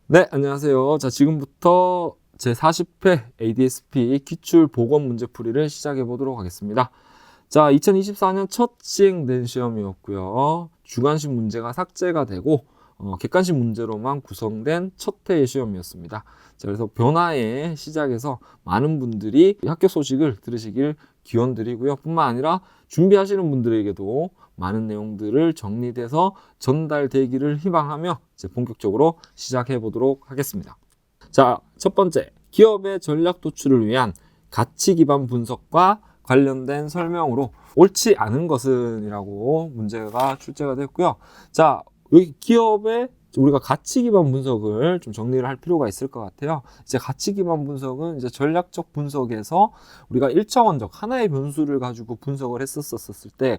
네, 안녕하세요. 자, 지금부터 제40회 ADSP 기출 보건 문제풀이를 시작해 보도록 하겠습니다. 자, 2024년 첫 시행된 시험이었고요. 주관식 문제가 삭제가 되고 객관식 문제로만 구성된 첫 해의 시험이었습니다. 자, 그래서 변화의 시작에서 많은 분들이 학교 소식을 들으시길 기원드리고요. 뿐만 아니라 준비하시는 분들에게도 많은 내용들을 정리돼서 전달되기를 희망하며 이제 본격적으로 시작해 보도록 하겠습니다. 자, 첫 번째, 기업의 전략 도출을 위한 가치 기반 분석과 관련된 설명으로 옳지 않은 것은 이라고 문제가 출제가 됐고요. 자, 여기 기업의 우리가 가치 기반 분석을 좀 정리를 할 필요가 있을 것 같아요. 이제 가치 기반 분석은 이제 전략적 분석에서 우리가 일차원적 하나의 변수를 가지고 분석을 했었을 때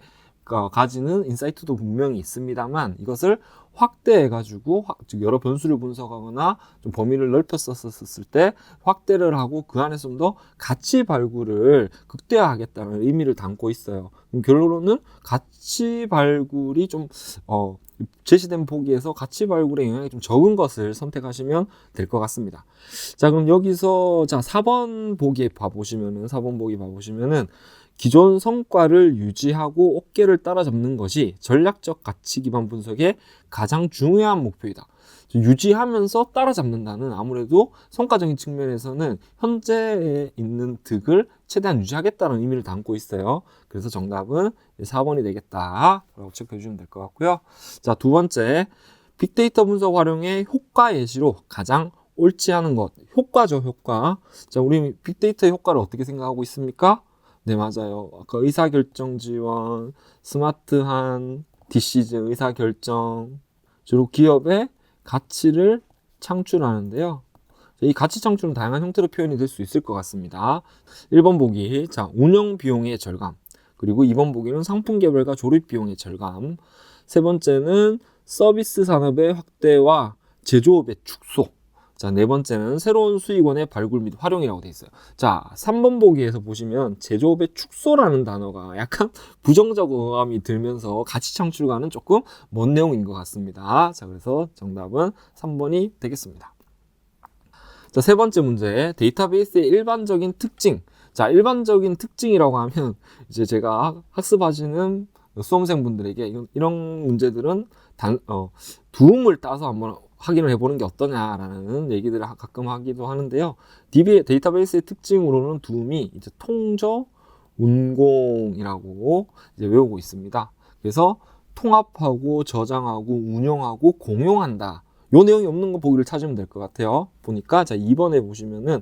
가지는 인사이트도 분명히 있습니다만 이것을 확대해가지고 즉 여러 변수를 분석하거나 좀 범위를 넓혔었을 때 확대를 하고 그 안에서 좀 더 가치 발굴을 극대화하겠다는 의미를 담고 있어요. 결론은 가치 발굴이 좀 제시된 보기에서 가치 발굴의 영향이 좀 적은 것을 선택하시면 될 것 같습니다. 자, 그럼 여기서 자 4번 보기 봐보시면은 기존 성과를 유지하고 어깨를 따라잡는 것이 전략적 가치 기반 분석의 가장 중요한 목표이다. 유지하면서 따라잡는다는 아무래도 성과적인 측면에서는 현재에 있는 득을 최대한 유지하겠다는 의미를 담고 있어요. 그래서 정답은 4번이 되겠다라고 체크해 주시면 될 것 같고요. 자, 두 번째, 빅데이터 분석 활용의 효과 예시로 가장 옳지 않은 것. 효과죠, 효과. 자, 우리 빅데이터의 효과를 어떻게 생각하고 있습니까? 네, 맞아요. 아까 의사결정 지원, 스마트한 디시즌 의사결정, 주로 기업의 가치를 창출하는데요. 이 가치 창출은 다양한 형태로 표현이 될 수 있을 것 같습니다. 1번 보기, 자, 운영 비용의 절감. 그리고 2번 보기는 상품 개발과 조립 비용의 절감. 세 번째는 서비스 산업의 확대와 제조업의 축소. 자, 네 번째는 새로운 수익원의 발굴 및 활용이라고 되어 있어요. 자, 3번 보기에서 보시면 제조업의 축소라는 단어가 약간 부정적감이 들면서 가치 창출과는 조금 먼 내용인 것 같습니다. 자, 그래서 정답은 3번이 되겠습니다. 자, 세 번째 문제, 데이터베이스의 일반적인 특징. 자, 일반적인 특징이라고 하면 이제 제가 학습하시는 수험생분들에게 이런 문제들은 두음을 따서 한번 확인을 해보는 게 어떠냐라는 얘기들을 가끔 하기도 하는데요. 데이터베이스의 특징으로는 두음이 이제 통저, 운공이라고 이제 외우고 있습니다. 그래서 통합하고 저장하고 운영하고 공용한다. 요 내용이 없는 거 보기를 찾으면 될 것 같아요. 보니까 자 2번에 보시면은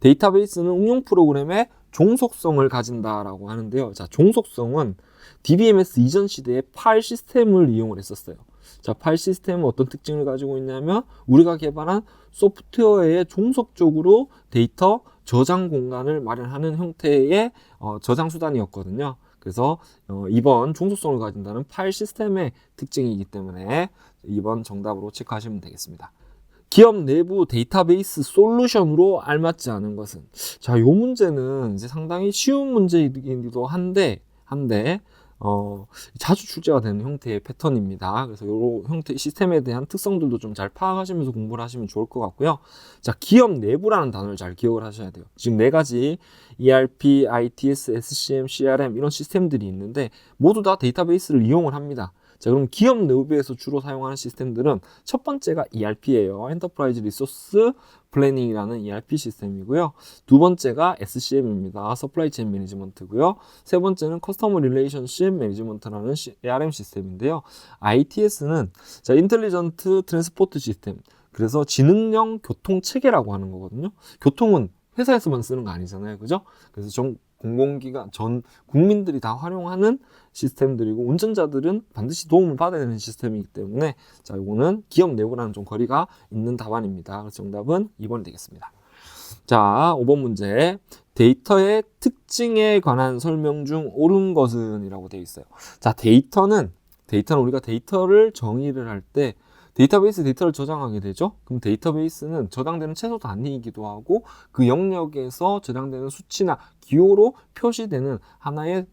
데이터베이스는 응용 프로그램의 종속성을 가진다라고 하는데요. 자, 종속성은 DBMS 이전 시대에 파일 시스템을 이용을 했었어요. 자, 파일 시스템은 어떤 특징을 가지고 있냐면 우리가 개발한 소프트웨어에 종속적으로 데이터 저장 공간을 마련하는 형태의 저장 수단이었거든요. 그래서 2번 종속성을 가진다는 파일 시스템의 특징이기 때문에 2번 정답으로 체크하시면 되겠습니다. 기업 내부 데이터베이스 솔루션으로 알맞지 않은 것은, 자, 요 문제는 이제 상당히 쉬운 문제이기도 한데 자주 출제가 되는 형태의 패턴입니다. 그래서 요 형태 시스템에 대한 특성들도 좀 잘 파악하시면서 공부를 하시면 좋을 것 같고요. 자, 기업 내부라는 단어를 잘 기억을 하셔야 돼요. 지금 네 가지 ERP, ITS, SCM, CRM 이런 시스템들이 있는데 모두 다 데이터베이스를 이용을 합니다. 자, 그럼 기업 내부에서 주로 사용하는 시스템들은 첫 번째가 ERP예요. 엔터프라이즈 리소스 플래닝이라는 ERP 시스템이고요. 두 번째가 SCM입니다. 서플라이 체인 매니지먼트고요. 세 번째는 커스터머 릴레이션십 매니지먼트라는 ARM 시스템인데요. ITS는 자, 인텔리전트 트랜스포트 시스템. 그래서 지능형 교통 체계라고 하는 거거든요. 교통은 회사에서만 쓰는 거 아니잖아요. 그죠? 그래서 공공기관 전 국민들이 다 활용하는 시스템들이고 운전자들은 반드시 도움을 받아야 되는 시스템이기 때문에 자, 이거는 기업 내부랑 좀 거리가 있는 답안입니다. 그래서 정답은 2번이 되겠습니다. 자, 5번 문제. 데이터의 특징에 관한 설명 중 옳은 것은 이라고 되어 있어요. 자, 데이터는 우리가 데이터를 정의를 할 때 데이터베이스 데이터를 저장하게 되죠. 그럼 데이터베이스는 저장되는 최소 단위이기도 하고 그 영역에서 저장되는 수치나 기호로 표시되는 하나의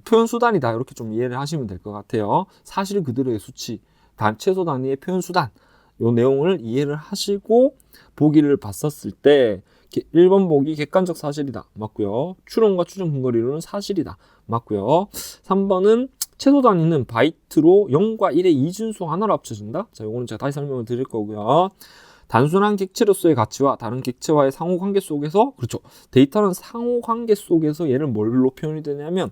표현 수단이다. 이렇게 좀 이해를 하시면 될 것 같아요. 사실 그대로의 수치, 최소 단위의 표현 수단. 요 내용을 이해를 하시고 보기를 봤었을 때 1번 보기 객관적 사실이다. 맞고요. 추론과 추정 근거리로는 사실이다. 맞고요. 3번은 최소 단위는 바이트로 0과 1의 이진수 하나로 합쳐진다. 자, 요거는 제가 다시 설명을 드릴 거고요. 단순한 객체로서의 가치와 다른 객체와의 상호관계 속에서, 그렇죠. 데이터는 상호관계 속에서 얘를 뭘로 표현이 되냐면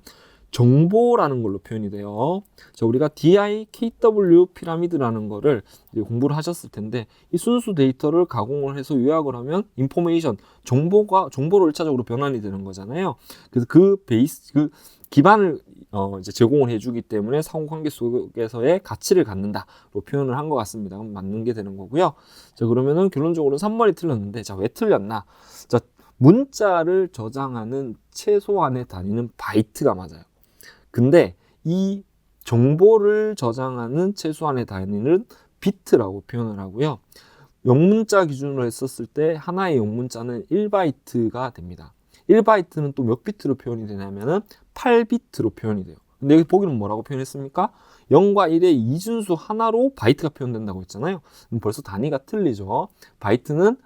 정보라는 걸로 표현이 돼요. 자, 우리가 DIKW 피라미드라는 거를 공부를 하셨을 텐데, 이 순수 데이터를 가공을 해서 요약을 하면 인포메이션, 정보로 1차적으로 변환이 되는 거잖아요. 그래서 그 기반을 이제 제공을 해주기 때문에 상호관계 속에서의 가치를 갖는다로 표현을 한 것 같습니다. 그럼 맞는 게 되는 거고요. 자, 그러면은 결론적으로 3번이 틀렸는데, 자, 왜 틀렸나? 자, 문자를 저장하는 최소한의 단위는 바이트가 맞아요. 근데 이 정보를 저장하는 최소한의 단위는 비트라고 표현을 하고요. 영문자 기준으로 했었을 때 하나의 영문자는 1바이트가 됩니다. 1바이트는 또 몇 비트로 표현이 되냐면은 8비트로 표현이 돼요. 근데 여기 보기는 뭐라고 표현했습니까? 0과 1의 이진수 하나로 바이트가 표현된다고 했잖아요. 그럼 벌써 단위가 틀리죠. 1바이트는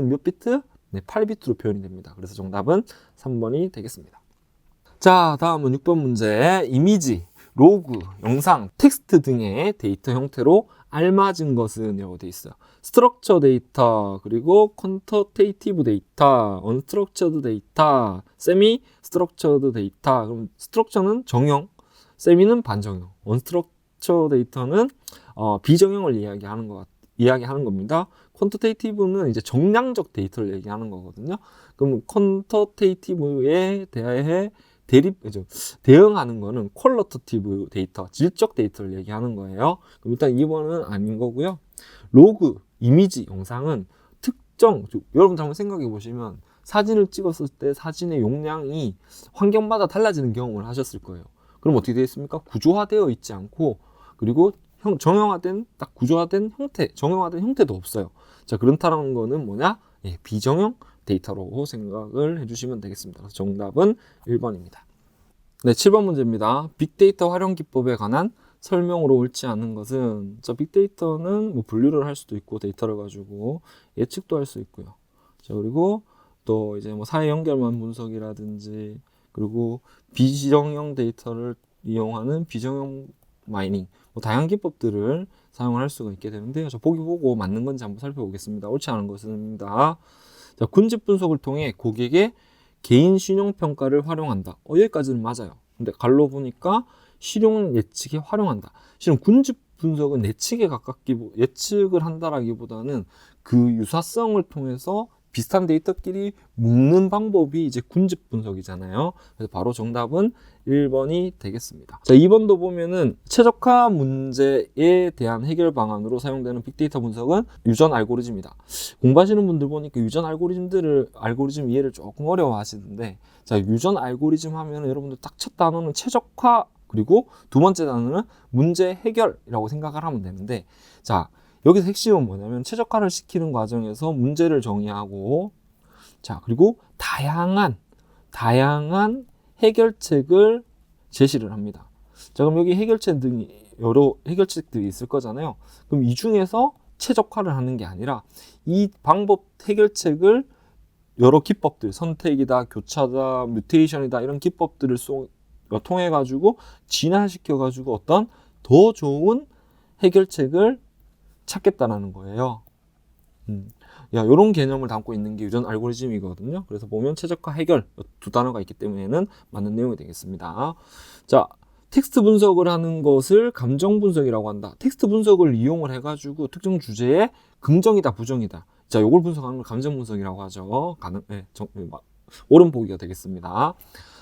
몇 비트? 네, 8비트로 표현이 됩니다. 그래서 정답은 3번이 되겠습니다. 자, 다음은 6번 문제. 이미지, 로그, 영상, 텍스트 등의 데이터 형태로 알맞은 것은 이라고 되어 있어요. 스트럭처 데이터, 그리고 퀀터테이티브 데이터, 언스트럭처드 데이터, 세미 스트럭처드 데이터. 그럼 스트럭처는 정형, 세미는 반정형, 언스트럭처 데이터는 비정형을 이야기하는 겁니다. 퀀터테이티브는 이제 정량적 데이터를 얘기하는 거거든요. 그럼 퀀터테이티브에 대해 대응하는 거는 퀄러터티브 데이터, 질적 데이터를 얘기하는 거예요. 그럼 일단 2번은 아닌 거고요. 로그, 이미지, 영상은 특정, 여러분들 한번 생각해 보시면 사진을 찍었을 때 사진의 용량이 환경마다 달라지는 경험을 하셨을 거예요. 그럼 어떻게 되어 있습니까? 구조화되어 있지 않고, 그리고 정형화된 정형화된 형태도 없어요. 자, 그렇다는 거는 뭐냐? 예, 비정형 데이터로 생각을 해주시면 되겠습니다. 그래서 정답은 1번입니다. 네, 7번 문제입니다. 빅데이터 활용 기법에 관한 설명으로 옳지 않은 것은, 자, 빅데이터는 뭐 분류를 할 수도 있고 데이터를 가지고 예측도 할 수 있고요. 자, 그리고 또 이제 뭐 사회 연결만 분석이라든지, 그리고 비정형 데이터를 이용하는 비정형 마이닝, 뭐 다양한 기법들을 사용을 할 수가 있게 되는데요. 자, 보기 보고 맞는 건지 한번 살펴보겠습니다. 옳지 않은 것입니다. 자, 군집 분석을 통해 고객의 개인 신용평가를 활용한다. 여기까지는 맞아요. 근데 갈로 보니까 실용 예측에 활용한다. 실은 군집 분석은 예측을 한다라기보다는 그 유사성을 통해서 비슷한 데이터끼리 묶는 방법이 이제 군집 분석이잖아요. 그래서 바로 정답은 1번이 되겠습니다. 자, 2번도 보면은 최적화 문제에 대한 해결 방안으로 사용되는 빅데이터 분석은 유전 알고리즘이다. 공부하시는 분들 보니까 유전 알고리즘 이해를 조금 어려워하시는데, 자, 유전 알고리즘 하면 여러분들 딱 첫 단어는 최적화, 그리고 두 번째 단어는 문제 해결이라고 생각을 하면 되는데, 자, 여기서 핵심은 뭐냐면 최적화를 시키는 과정에서 문제를 정의하고, 자, 그리고 다양한 해결책을 제시를 합니다. 자, 그럼 여기 여러 해결책들이 있을 거잖아요. 그럼 이 중에서 최적화를 하는 게 아니라 이 방법 해결책을 여러 기법들, 선택이다, 교차다, 뮤테이션이다, 이런 기법들을 통해 가지고 진화시켜 가지고 어떤 더 좋은 해결책을 찾겠다라는 거예요. 이런 개념을 담고 있는 게 유전 알고리즘이거든요. 그래서 보면 최적화, 해결 두 단어가 있기 때문에는 맞는 내용이 되겠습니다. 자, 텍스트 분석을 하는 것을 감정 분석이라고 한다. 텍스트 분석을 이용을 해가지고 특정 주제에 긍정이다, 부정이다. 자, 요걸 분석하는 걸 감정 분석이라고 하죠. 옳은 보기가 되겠습니다.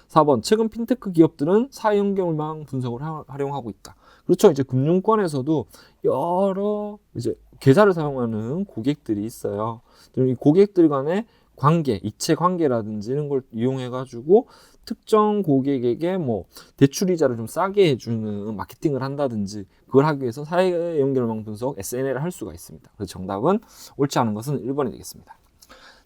4번, 최근 핀테크 기업들은 사회 연결망 분석을 활용하고 있다. 그렇죠. 이제 금융권에서도 여러 이제 계좌를 사용하는 고객들이 있어요. 이 고객들 간의 관계, 이체 관계라든지 이런 걸 이용해 가지고 특정 고객에게 뭐 대출 이자를 좀 싸게 해주는 마케팅을 한다든지, 그걸 하기 위해서 사회 연결망 분석 SNL을 할 수가 있습니다. 그래서 정답은 옳지 않은 것은 1번이 되겠습니다.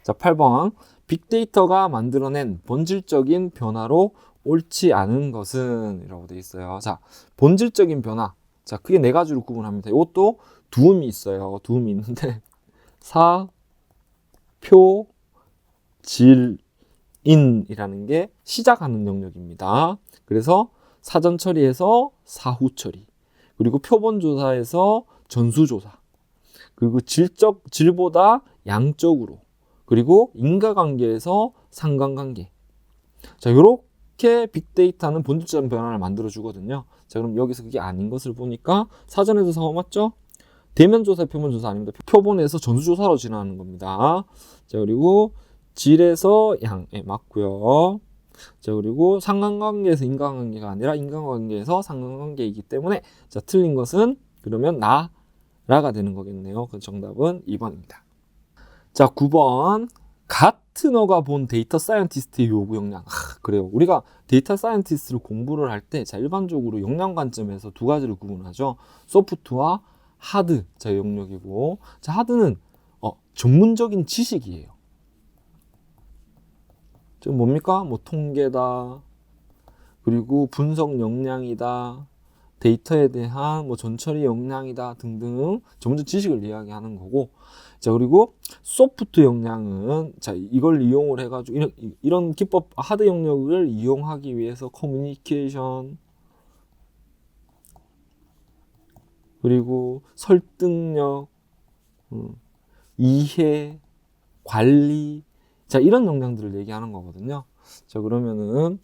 자, 8번, 빅데이터가 만들어낸 본질적인 변화로 옳지 않은 것은 이라고 되어 있어요. 자, 본질적인 변화. 자, 크게 네 가지로 구분합니다. 이것도 두음이 있어요. 두음이 있는데 사, 표, 질, 인이라는 게 시작하는 영역입니다. 그래서 사전 처리에서 사후 처리, 그리고 표본 조사에서 전수 조사, 그리고 질보다 양적으로, 그리고 인과관계에서 상관관계. 자, 요렇게 빅데이터는 본질적인 변화를 만들어 주거든요. 자, 그럼 여기서 그게 아닌 것을 보니까 사전에서 사후 맞죠? 대면 조사, 표본 조사 아닙니다. 표본에서 전수 조사로 진행하는 겁니다. 자, 그리고 질에서 양에 맞고요. 자, 그리고 상관관계에서 인과관계가 아니라 인과관계에서 상관관계이기 때문에 자, 틀린 것은 그러면 나라가 되는 거겠네요. 그 정답은 2번입니다. 자, 9번. 가트너가 본 데이터 사이언티스트의 요구 역량. 그래요. 우리가 데이터 사이언티스트를 공부를 할 때 자, 일반적으로 역량 관점에서 두 가지를 구분하죠. 소프트와 하드 자, 영역이고, 자, 하드는 전문적인 지식이에요. 좀 뭡니까? 뭐 통계다, 그리고 분석 역량이다, 데이터에 대한 뭐 전처리 역량이다 등등 전문적 지식을 이야기하는 거고, 자, 그리고 소프트 역량은 자, 이걸 이용을 해가지고 이런 기법 하드 영역을 이용하기 위해서 커뮤니케이션, 그리고 설득력, 이해, 관리, 자, 이런 역량들을 얘기하는 거거든요. 자, 그러면은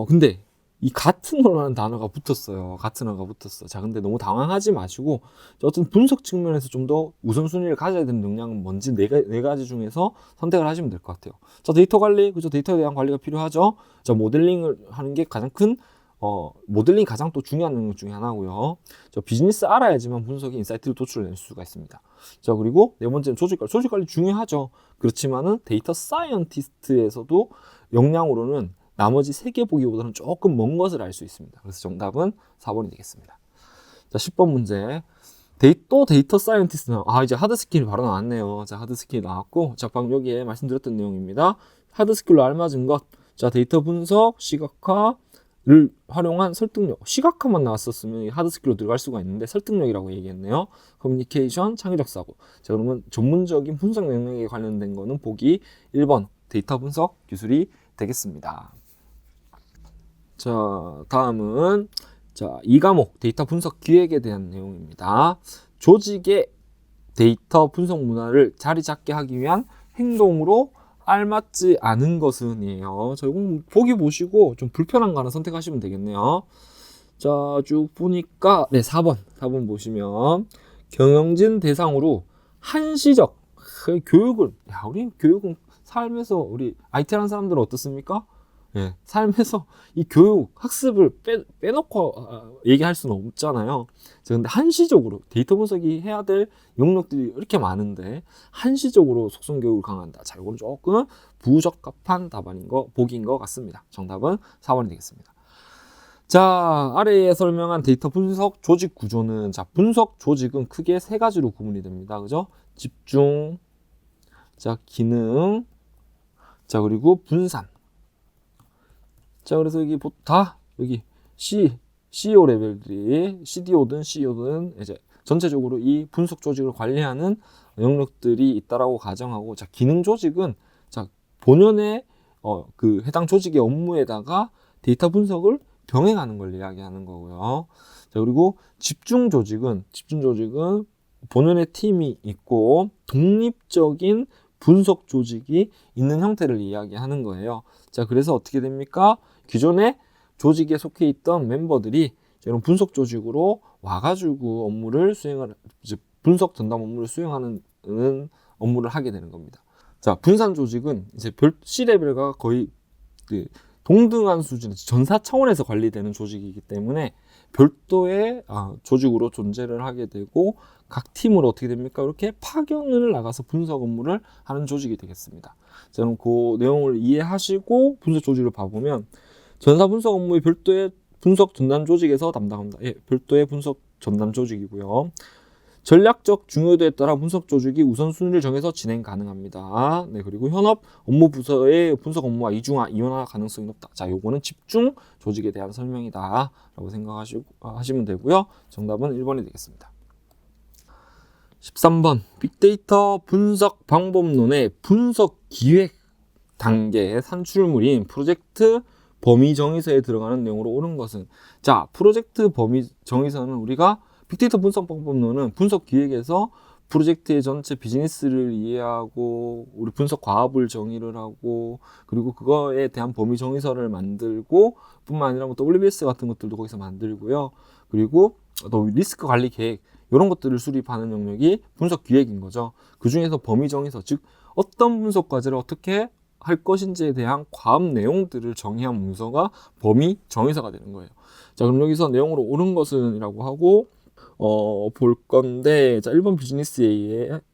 근데 이 가트너라는 단어가 붙었어요. 가트너가 붙었어. 자, 근데 너무 당황하지 마시고 어떤 분석 측면에서 좀 더 우선순위를 가져야 되는 역량은 뭔지 네 가지 중에서 선택을 하시면 될 것 같아요. 자, 데이터 관리, 그죠? 데이터에 대한 관리가 필요하죠. 자, 모델링을 하는 게 가장 큰 모델링이 가장 또 중요한 영역 중에 하나고요. 저 비즈니스 알아야지만 분석의 인사이트를 도출해낼 수가 있습니다. 자, 그리고 네 번째는 조직 관리 중요하죠. 그렇지만은 데이터 사이언티스트에서도 역량으로는 나머지 3개 보기보다는 조금 먼 것을 알 수 있습니다. 그래서 정답은 4번이 되겠습니다. 자, 10번 문제. 데이터 사이언티스트는 이제 하드 스킬이 바로 나왔네요. 자, 하드 스킬이 나왔고, 자, 방금 여기에 말씀드렸던 내용입니다. 하드 스킬로 알맞은 것. 자, 데이터 분석, 시각화를 활용한 설득력. 시각화만 나왔었으면 하드 스킬로 들어갈 수가 있는데 설득력이라고 얘기했네요. 커뮤니케이션, 창의적 사고. 자, 그러면 전문적인 분석 능력에 관련된 거는 보기 1번 데이터 분석 기술이 되겠습니다. 자, 다음은 자, 2과목 데이터 분석 기획에 대한 내용입니다. 조직의 데이터 분석 문화를 자리 잡게 하기 위한 행동으로 알맞지 않은 것은이에요. 자, 이건 보기 보시고 좀 불편한 거 하나 선택하시면 되겠네요. 자, 쭉 보니까 4번 보시면 경영진 대상으로 한시적 교육을, 우리 교육은 삶에서 우리 IT 하는 사람들은 어떻습니까? 삶에서 이 교육, 학습을 빼놓고 얘기할 수는 없잖아요. 근데 한시적으로 데이터 분석이 해야 될 영역들이 이렇게 많은데 한시적으로 속성 교육을 강화한다. 자, 이거는 조금 부적합한 답안인 보기인 것 같습니다. 정답은 4번이 되겠습니다. 자, 아래에 설명한 데이터 분석 조직 구조는 자, 분석 조직은 크게 3가지로 구분이 됩니다. 그죠? 집중, 자, 기능, 자, 그리고 분산. 자, 그래서 여기 CEO 레벨들이 CDO든 이제 전체적으로 이 분석 조직을 관리하는 영역들이 있다라고 가정하고, 자, 기능 조직은 자, 본연의 그 해당 조직의 업무에다가 데이터 분석을 병행하는 걸 이야기하는 거고요. 자, 그리고 집중 조직은 본연의 팀이 있고 독립적인 분석 조직이 있는 형태를 이야기하는 거예요. 자, 그래서 어떻게 됩니까? 기존에 조직에 속해 있던 멤버들이 이런 분석 조직으로 와가지고 분석 전담 업무를 수행하는 업무를 하게 되는 겁니다. 자, 분산 조직은 이제 C 레벨과 거의 동등한 수준, 전사 차원에서 관리되는 조직이기 때문에 별도의 조직으로 존재를 하게 되고 각 팀으로 어떻게 됩니까? 이렇게 파견을 나가서 분석 업무를 하는 조직이 되겠습니다. 자, 그럼 그 내용을 이해하시고 분석 조직을 봐보면 전사 분석 업무의 별도의 분석 전담 조직에서 담당합니다. 별도의 분석 전담 조직이고요. 전략적 중요도에 따라 분석 조직이 우선순위를 정해서 진행 가능합니다. 그리고 현업 업무 부서의 분석 업무와 이원화 가능성이 높다. 자, 요거는 집중 조직에 대한 설명이다 라고 생각하시면 되고요. 정답은 1번이 되겠습니다. 13번 빅데이터 분석 방법론의 분석 기획 단계의 산출물인 프로젝트 범위 정의서에 들어가는 내용으로 옳은 것은, 자, 프로젝트 범위 정의서는 우리가 빅데이터 분석 방법론은 분석 기획에서 프로젝트의 전체 비즈니스를 이해하고 우리 분석 과업을 정의를 하고 그리고 그거에 대한 범위 정의서를 만들고 뿐만 아니라 뭐 WBS 같은 것들도 거기서 만들고요. 그리고 또 리스크 관리 계획 이런 것들을 수립하는 영역이 분석 기획인 거죠. 그 중에서 범위 정의서, 즉 어떤 분석 과제를 어떻게 할 것인지에 대한 과업 내용들을 정의한 문서가 범위 정의서가 되는 거예요. 자, 그럼 여기서 내용으로 옳은 것은 이라고 하고 볼 건데, 자, 1번 비즈니스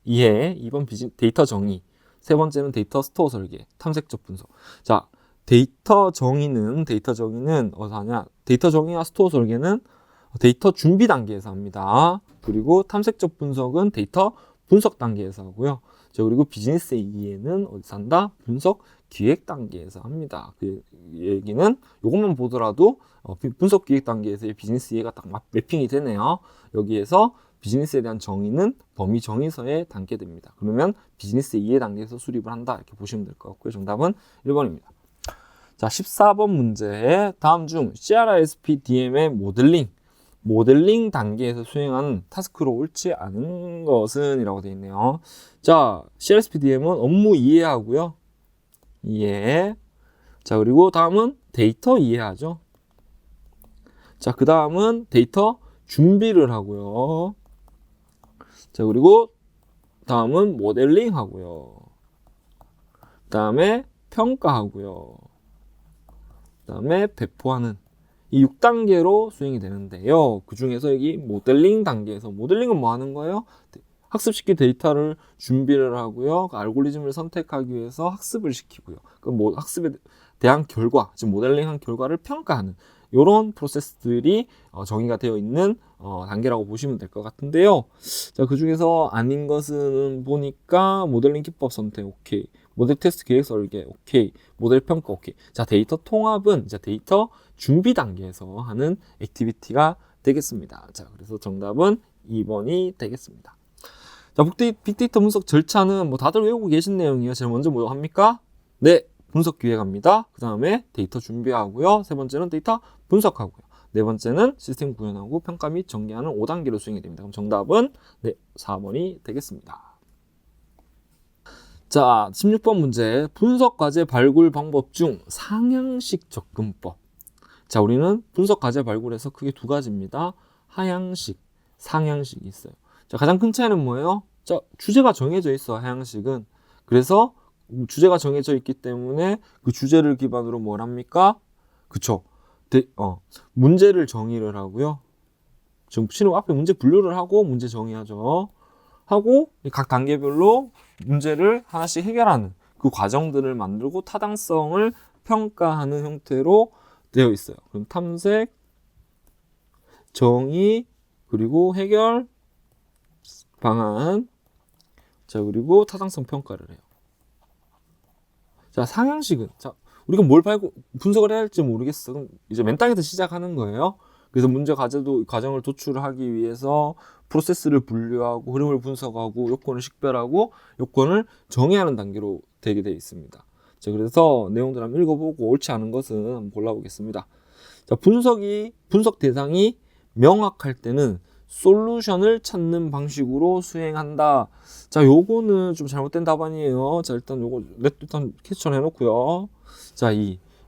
이해, 2번 데이터 정의, 세 번째는 데이터 스토어 설계, 탐색적 분석. 자, 데이터 정의는 어디서 하냐? 데이터 정의와 스토어 설계는 데이터 준비 단계에서 합니다. 그리고 탐색적 분석은 데이터 분석 단계에서 하고요. 자, 그리고 비즈니스 이해는 어디서 한다? 분석 기획 단계에서 합니다. 그 얘기는 이것만 보더라도 분석 기획 단계에서의 비즈니스 이해가 딱 매핑이 되네요. 여기에서 비즈니스에 대한 정의는 범위 정의서에 담게 됩니다. 그러면 비즈니스 이해 단계에서 수립을 한다, 이렇게 보시면 될 것 같고요. 정답은 1번입니다. 자, 14번 문제. 다음 중 CRSP-DM의 모델링 단계에서 수행하는 타스크로 옳지 않은 것은 이라고 되어 있네요. 자, CRSP-DM은 업무 이해하고요. 이해. 자, 그리고 다음은 데이터 이해하죠. 자, 그 다음은 데이터 준비를 하고요. 자, 그리고 다음은 모델링 하고요. 그 다음에 평가하고요. 그 다음에 배포하는 이 6단계로 수행이 되는데요. 그 중에서 여기 모델링 단계에서, 모델링은 뭐 하는 거예요? 학습시킬 데이터를 준비를 하고요. 그 알고리즘을 선택하기 위해서 학습을 시키고요. 그 학습에 대한 결과, 즉 모델링한 결과를 평가하는 이런 프로세스들이 정의가 되어 있는 단계라고 보시면 될 것 같은데요. 자, 그 중에서 아닌 것은 보니까 모델링 기법 선택 오케이, 모델 테스트 계획 설계 오케이, 모델 평가 오케이. 자, 데이터 통합은 이제 데이터 준비 단계에서 하는 액티비티가 되겠습니다. 자, 그래서 정답은 2번이 되겠습니다. 자, 빅데이터 분석 절차는 뭐 다들 외우고 계신 내용이에요. 제일 먼저 뭐 합니까? 네, 분석 기획합니다. 그 다음에 데이터 준비하고요. 세 번째는 데이터 분석하고요. 네 번째는 시스템 구현하고 평가 및 전개하는 5단계로 수행이 됩니다. 그럼 정답은 네, 4번이 되겠습니다. 자, 16번 문제. 분석 과제 발굴 방법 중 상향식 접근법. 자, 우리는 분석 과제 발굴에서 크게 두 가지입니다. 하향식, 상향식이 있어요. 자, 가장 큰 차이는 뭐예요? 자, 주제가 정해져 있어, 하향식은. 그래서 주제가 정해져 있기 때문에 그 주제를 기반으로 뭘 합니까? 그쵸. 문제를 정의를 하고요. 지금 앞에 문제 분류를 하고 문제 정의하죠. 하고 각 단계별로 문제를 하나씩 해결하는 그 과정들을 만들고 타당성을 평가하는 형태로 되어 있어요. 그럼 탐색, 정의, 그리고 해결 방안, 자, 그리고 타당성 평가를 해요. 자, 상향식은, 자, 우리가 뭘 분석을 해야 할지 모르겠어. 그럼 이제 맨 땅에서 시작하는 거예요. 그래서 문제 과정을 도출하기 위해서 프로세스를 분류하고 흐름을 분석하고 요건을 식별하고 요건을 정의하는 단계로 되게 되어 있습니다. 자, 그래서 내용들 한번 읽어보고 옳지 않은 것은 한번 골라보겠습니다. 자, 분석 대상이 명확할 때는 솔루션을 찾는 방식으로 수행한다. 자, 요거는 좀 잘못된 답안이에요. 자, 일단 요거 일단 캐치를 해놓고요. 자,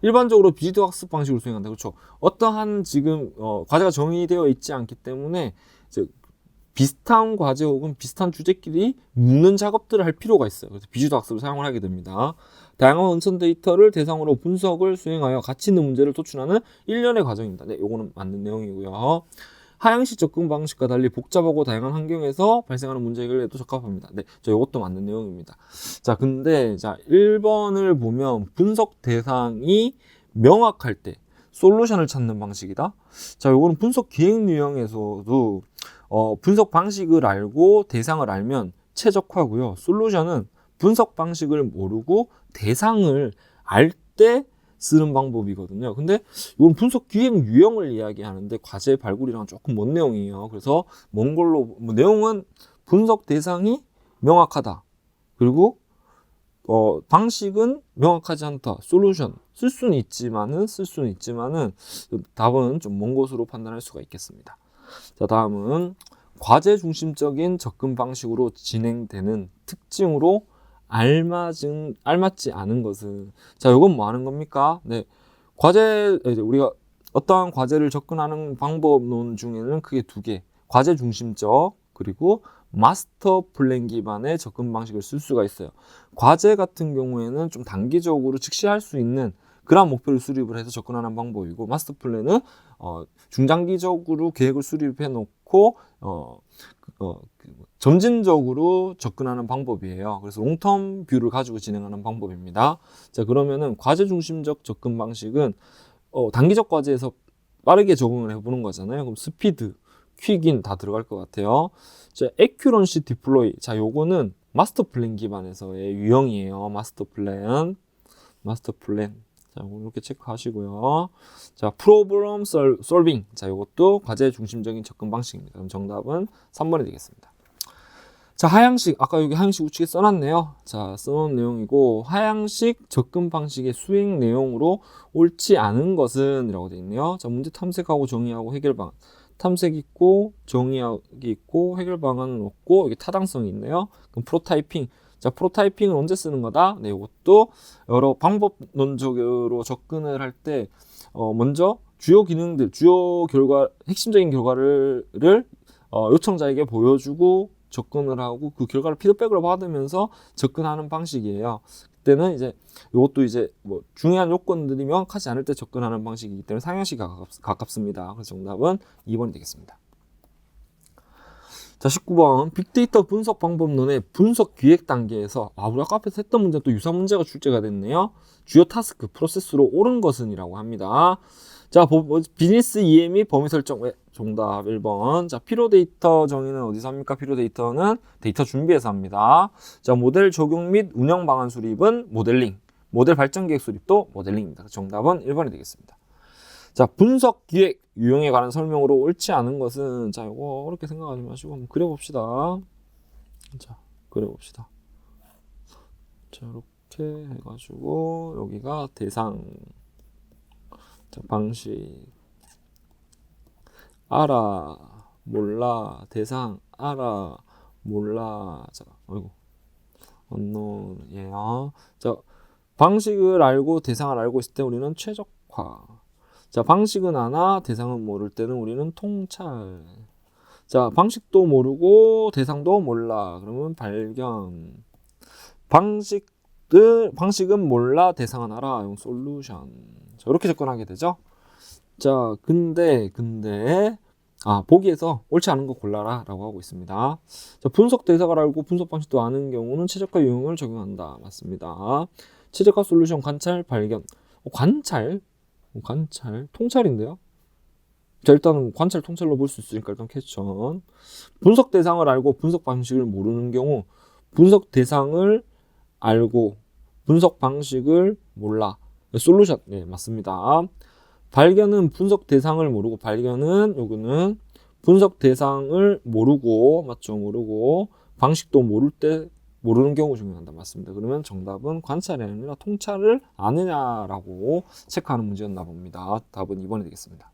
일반적으로 비지도 학습 방식으로 수행한다. 그렇죠? 어떠한 지금 과제가 정의되어 있지 않기 때문에 이제 비슷한 과제 혹은 비슷한 주제끼리 묶는 작업들을 할 필요가 있어요. 그래서 비지도 학습을 사용을 하게 됩니다. 다양한 원천 데이터를 대상으로 분석을 수행하여 가치 있는 문제를 도출하는 일련의 과정입니다. 네, 요거는 맞는 내용이고요. 하향식 접근 방식과 달리 복잡하고 다양한 환경에서 발생하는 문제 해결에도 적합합니다. 네, 이것도 맞는 내용입니다. 자, 근데 1번을 보면 분석 대상이 명확할 때 솔루션을 찾는 방식이다. 자, 요거는 분석 기획 유형에서도 분석 방식을 알고 대상을 알면 최적화고요. 솔루션은 분석 방식을 모르고 대상을 알 때 쓰는 방법이거든요. 근데 이건 분석 기획 유형을 이야기하는데 과제 발굴이랑 조금 먼 내용이에요. 그래서 먼 걸로 내용은 분석 대상이 명확하다. 그리고 방식은 명확하지 않다. 솔루션 쓸 수는 있지만은 답은 좀 먼 곳으로 판단할 수가 있겠습니다. 자, 다음은 과제 중심적인 접근 방식으로 진행되는 특징으로 알맞지 않은 것은, 자, 이건 뭐 하는 겁니까? 네, 이제 우리가 어떠한 과제를 접근하는 방법론 중에는 크게 두 개, 과제 중심적 그리고 마스터 플랜 기반의 접근 방식을 쓸 수가 있어요. 과제 같은 경우에는 좀 단기적으로 즉시 할 수 있는 그런 목표를 수립을 해서 접근하는 방법이고, 마스터 플랜은 중장기적으로 계획을 수립해 놓고 점진적으로 접근하는 방법이에요. 그래서 롱텀 뷰를 가지고 진행하는 방법입니다. 자, 그러면은 과제 중심적 접근 방식은 단기적 과제에서 빠르게 적응을 해보는 거잖아요. 그럼 스피드, 퀵인 다 들어갈 것 같아요. 자, 에큐런시 디플로이. 자, 요거는 마스터 플랜 기반에서의 유형이에요. 마스터 플랜. 자, 이렇게 체크하시고요. 자, 프로블럼 솔빙. 자, 요것도 과제 중심적인 접근 방식입니다. 그럼 정답은 3번이 되겠습니다. 자, 하향식. 아까 여기 하향식 우측에 써놨네요. 자, 써놓은 내용이고, 하향식 접근 방식의 수행 내용으로 옳지 않은 것은 이라고 되어 있네요. 자, 문제 탐색하고 정의하고 해결 방안. 탐색 있고, 정의하기 있고, 해결 방안은 없고, 여기 타당성이 있네요. 그럼 프로타이핑. 자, 프로타이핑은 언제 쓰는 거다? 네, 이것도 여러 방법론적으로 접근을 할 때, 먼저 주요 기능들, 핵심적인 결과를 요청자에게 보여주고 접근을 하고 그 결과를 피드백으로 받으면서 접근하는 방식이에요. 그때는 이제 이것도 이제 뭐 중요한 요건들이 명확하지 않을 때 접근하는 방식이기 때문에 상향식이 가깝습니다. 그래서 정답은 2번이 되겠습니다. 자, 19번 빅데이터 분석 방법론의 분석 기획 단계에서 우리 아까 앞에서 했던 문제 또 유사 문제가 출제가 됐네요. 주요 타스크 프로세스로 옳은 것은 이라고 합니다. 자, 비즈니스 이해 및 범위 설정. 정답 1번. 자, 필요 데이터 정의는 어디서 합니까? 필요 데이터는 데이터 준비에서 합니다. 자, 모델 적용 및 운영 방안 수립은 모델링. 모델 발전 계획 수립도 모델링입니다. 정답은 1번이 되겠습니다. 자, 분석 기획 유형에 관한 설명으로 옳지 않은 것은, 자, 이거 어렵게 생각하지 마시고 한번 그려봅시다. 자, 그려봅시다. 자, 이렇게 해가지고 여기가 대상. 자, 방식. 알아, 몰라, 대상, 알아, 몰라. 자, 언론이에요. 자, 방식을 알고 대상을 알고 있을 때 우리는 최적화. 자, 방식은 아나, 대상은 모를 때는 우리는 통찰. 자, 방식도 모르고 대상도 몰라. 그러면 발견. 방식은 몰라, 대상은 알아. 이건 솔루션. 자, 이렇게 접근하게 되죠. 자, 근데 보기에서 옳지 않은 거 골라라 라고 하고 있습니다. 자, 분석 대상을 알고 분석 방식도 아는 경우는 최적화 유형을 적용한다. 맞습니다. 최적화 솔루션 관찰 발견. 관찰, 통찰인데요. 자, 일단은 관찰 통찰로 볼 수 있으니까 일단 캐치션. 분석 대상을 알고 분석 방식을 모르는 경우, 분석 대상을 알고 분석 방식을 몰라. 솔루션. 네, 맞습니다. 발견은 분석 대상을 모르고, 요거는 분석 대상을 모르고, 맞죠? 모르고 방식도 모르는 경우 중요한다. 맞습니다. 그러면 정답은 관찰이 아니라 통찰을 아느냐라고 체크하는 문제였나 봅니다. 답은 2번이 되겠습니다.